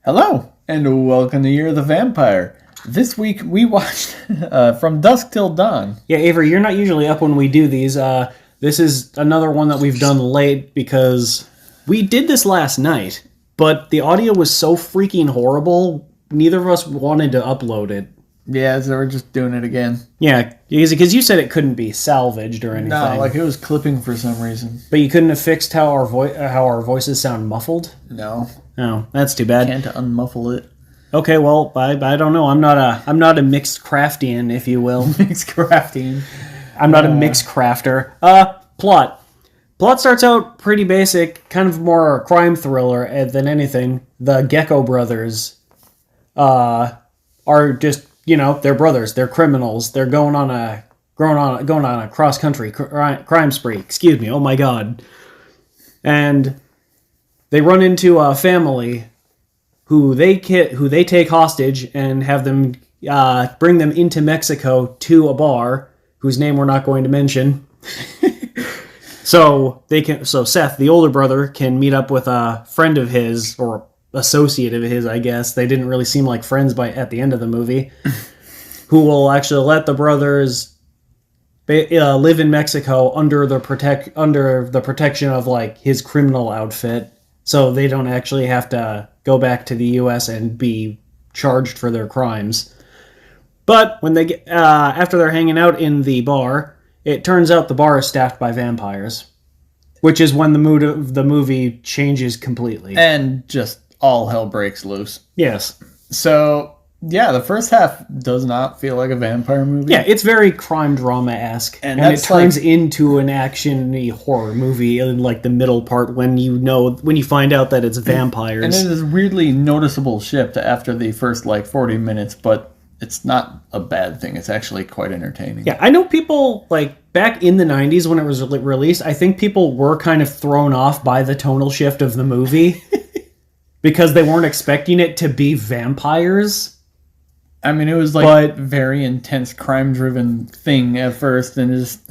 Hello, and welcome to Year of the Vampire. This week we watched From Dusk Till Dawn. Yeah, Avery, you're not usually up when we do these. This is another one that we've done late because we did this last night, but the audio was so freaking horrible, neither of us wanted to upload it. Yeah, so we're just doing it again. Yeah, because you said it couldn't be salvaged or anything. No, like it was clipping for some reason. But you couldn't have fixed how our voices sound muffled? No. Oh, that's too bad. Can't unmuffle it. Okay, well, I don't know. I'm not a mixed craftian, if you will. Mixed crafting. I'm not a mixed crafter. Plot. Plot starts out pretty basic, kind of more a crime thriller than anything. The Gecko brothers are just, they're brothers. They're criminals. They're going on a cross country crime spree. Excuse me. Oh my god. And they run into a family who they take hostage and have them bring them into Mexico to a bar whose name we're not going to mention. So Seth, the older brother, can meet up with a friend of his or associate of his, I guess. They didn't really seem like friends at the end of the movie. Who will actually let the brothers live in Mexico under the protection of like his criminal outfit, so they don't actually have to go back to the U.S. and be charged for their crimes. But when they get after they're hanging out in the bar, it turns out the bar is staffed by vampires, which is when the mood of the movie changes completely. And just all hell breaks loose. Yes. So, yeah, the first half does not feel like a vampire movie. Yeah, it's very crime drama-esque. And it turns into an action-y horror movie in like the middle part when you find out that it's vampires. And it is weirdly noticeable shift after the first 40 minutes, but it's not a bad thing. It's actually quite entertaining. Yeah, I know people, back in the 90s when it was released, I think people were kind of thrown off by the tonal shift of the movie because they weren't expecting it to be vampires. I mean, it was very intense crime-driven thing at first, and just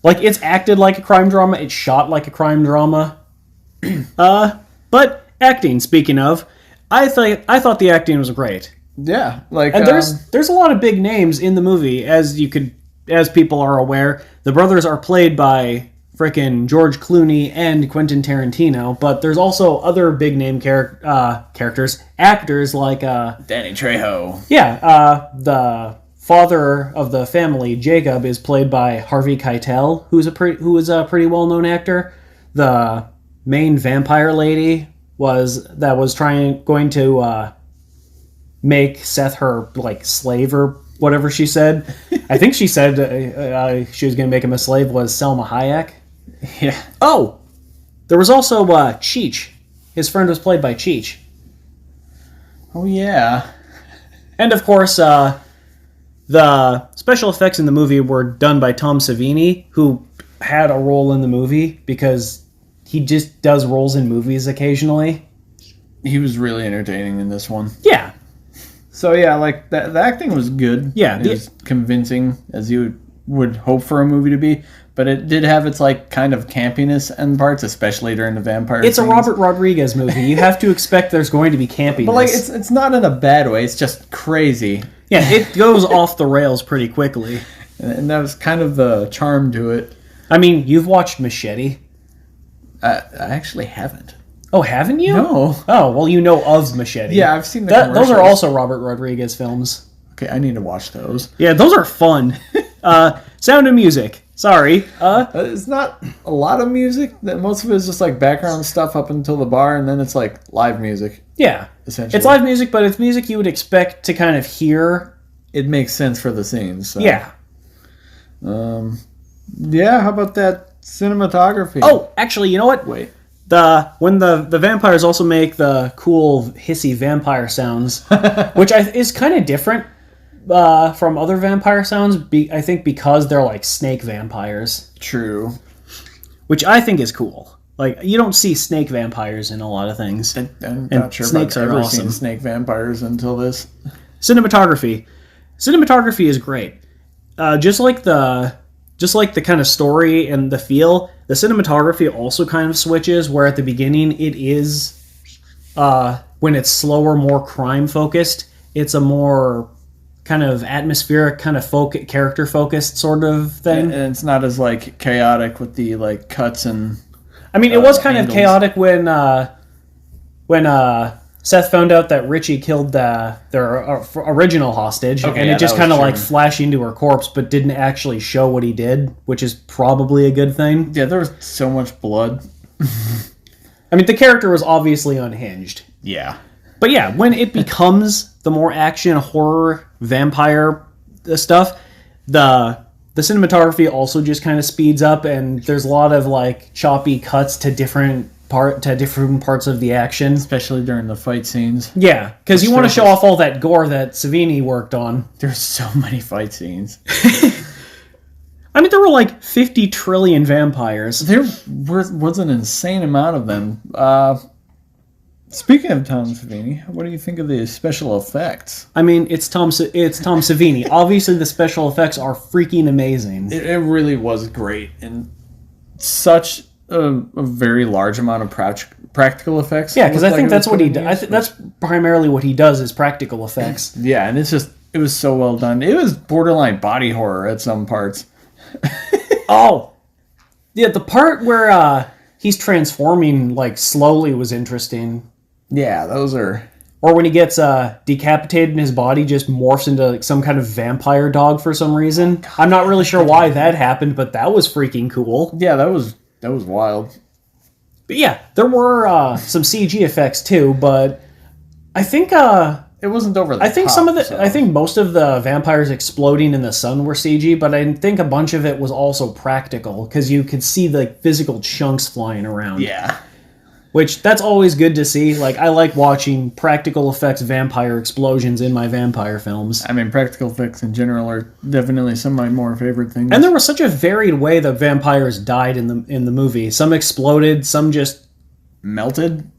it's acted like a crime drama, it's shot like a crime drama. But acting, speaking of, I thought the acting was great. Yeah, and there's a lot of big names in the movie, as people are aware. The brothers are played by frickin' George Clooney and Quentin Tarantino, but there's also other big name actors like Danny Trejo. Yeah, the father of the family, Jacob, is played by Harvey Keitel, who is a pretty well known actor. The main vampire lady was going to make Seth her slave or whatever she said. I think she said she was going to make him a slave was Selma Hayek. Yeah. Oh, there was also Cheech. His friend was played by Cheech. Oh yeah. And of course, the special effects in the movie were done by Tom Savini, who had a role in the movie because he just does roles in movies occasionally. He was really entertaining in this one. Yeah. So yeah, the acting was good. Yeah, it was convincing, as you would hope for a movie to be. But it did have its kind of campiness in parts, especially during the vampire It's scenes. a Robert Rodriguez movie. You have to expect there's going to be campiness. But it's not in a bad way. It's just crazy. Yeah, it goes off the rails pretty quickly. And that was kind of the charm to it. I mean, you've watched Machete. I actually haven't. Oh, haven't you? No. Oh, well, you know of Machete. Yeah, I've seen the commercials. Those are also Robert Rodriguez films. Okay, I need to watch those. Yeah, those are fun. Sound of Music. Sorry. It's not a lot of music. Most of it is just background stuff up until the bar, and then it's live music. Yeah. Essentially. It's live music, but it's music you would expect to kind of hear. It makes sense for the scenes. So. Yeah. Yeah, how about that cinematography? Oh, actually, you know what? Wait. When the vampires also make the cool hissy vampire sounds, which is kind of different from other vampire sounds, I think because they're snake vampires. True. Which I think is cool. You don't see snake vampires in a lot of things. I'm not sure snakes I've are ever awesome. seen snake vampires until this. Cinematography. Cinematography is great. Just like the kind of story and the feel, the cinematography also kind of switches, where at the beginning it is when it's slower, more crime focused, it's a more kind of atmospheric, kind of character focused sort of thing. And it's not as like chaotic with the like cuts and. I mean, it was kind angles. of chaotic when Seth found out that Richie killed their original hostage, Okay, and yeah, it just that was kind of like true. flashed into her corpse, but didn't actually show what he did, which is probably a good thing. Yeah, there was so much blood. I mean, the character was obviously unhinged. Yeah. But yeah, when it becomes the more action, horror, vampire stuff, the cinematography also just kind of speeds up, and there's a lot of like choppy cuts to different parts of the action. Especially during the fight scenes. Yeah, because you want to show off all that gore that Savini worked on. There's so many fight scenes. I mean, there were like 50 trillion vampires. There was an insane amount of them. Speaking of Tom Savini, what do you think of the special effects? I mean, it's Tom Savini. Obviously, the special effects are freaking amazing. It really was great, and such a very large amount of practical effects. Yeah, because I think that's what he does. That's primarily what he does is practical effects. Yeah, and it was so well done. It was borderline body horror at some parts. Oh, yeah, the part where he's transforming like slowly was interesting. Yeah, those are. Or when he gets decapitated and his body just morphs into like, some kind of vampire dog for some reason. I'm not really sure why that happened, but that was freaking cool. Yeah, that was wild. But yeah, there were some CG effects too, but I think It wasn't over the I think top, some of the so. I think most of the vampires exploding in the sun were CG, but I think a bunch of it was also practical because you could see the physical chunks flying around. Yeah. Which that's always good to see. Like I like watching practical effects vampire explosions in my vampire films. I mean, practical effects in general are definitely some of my more favorite things. And there was such a varied way that vampires died in the movie. Some exploded, some just melted.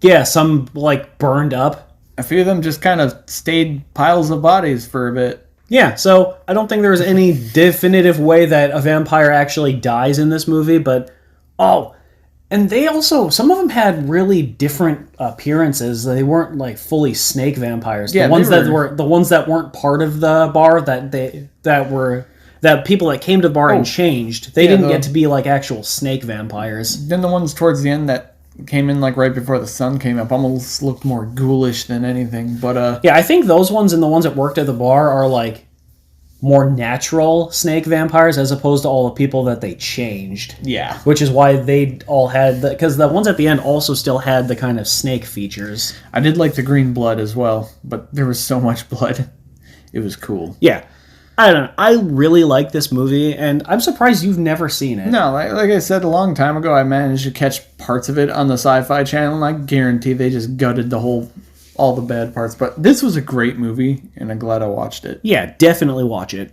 yeah, some like burned up. A few of them just kind of stayed piles of bodies for a bit. Yeah, so I don't think there was any definitive way that a vampire actually dies in this movie, but and they also some of them had really different appearances. They weren't like fully snake vampires. Yeah, the ones that weren't part of the bar that people that came to the bar and changed. They didn't get to be like actual snake vampires. Then the ones towards the end that came in like right before the sun came up almost looked more ghoulish than anything. But Yeah, I think those ones and the ones that worked at the bar are like more natural snake vampires as opposed to all the people that they changed. yeah. Which is why they all had because the ones at the end also still had the kind of snake features. I did like the green blood as well, but there was so much blood. It was cool. Yeah. I don't know. I really like this movie, and I'm surprised you've never seen it. No, like I said a long time ago, I managed to catch parts of it on the Sci-Fi Channel, and I guarantee they just gutted all the bad parts. But this was a great movie, and I'm glad I watched it. Yeah, definitely watch it.